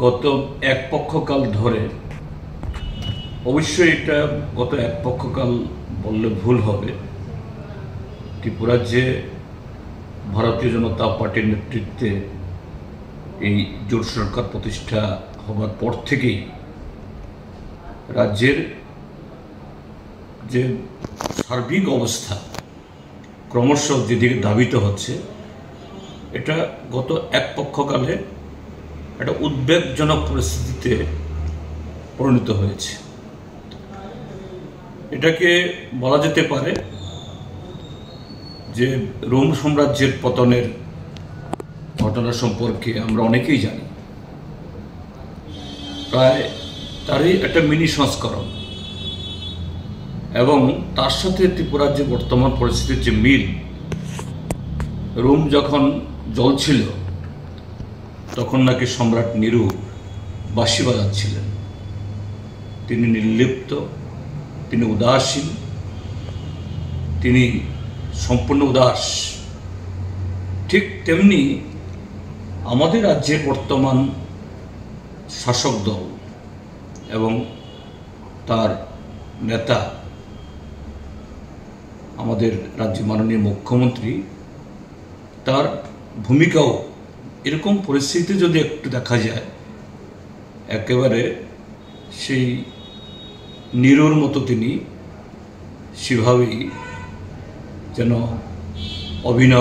গত এক পক্ষকাল ধরে, অবশ্যই এটা গত এক পক্ষকাল বললে ভুল হবে, ত্রিপুরার যে ভারতীয় জনতা পার্টির নেতৃত্বে এই জোট সরকার প্রতিষ্ঠা হবার পর থেকেই রাজ্যের যে সার্বিক অবস্থা ক্রমশ যেদিকে ধাবিত হচ্ছে, এটা গত এক পক্ষকালে একটা উদ্বেগজনক পরিস্থিতিতে পরিণত হয়েছে। এটাকে বলা যেতে পারে যে রোম সাম্রাজ্যের পতনের ঘটনা সম্পর্কে আমরা অনেকেই জানি, প্রায় তারই একটা মিনি সংস্করণ, এবং তার সাথে ত্রিপুরার যে বর্তমান পরিস্থিতির যে মিল, রোম যখন জ্বলছিল তখন নাকি সম্রাট নিরু বাঁশি বাজাচ্ছিলেন। তিনি নির্লিপ্ত, তিনি উদাসীন, তিনি সম্পূর্ণ উদাস। ঠিক তেমনি আমাদের রাজ্যের বর্তমান শাসক দল এবং তার নেতা, আমাদের রাজ্যের মাননীয় মুখ্যমন্ত্রী, তার ভূমিকাও এরকম পরিস্থিতি যদি একটু দেখা যায়, একেবারে সেই নিরুর মতো তিনি সেভাবেই যেন অভিনয়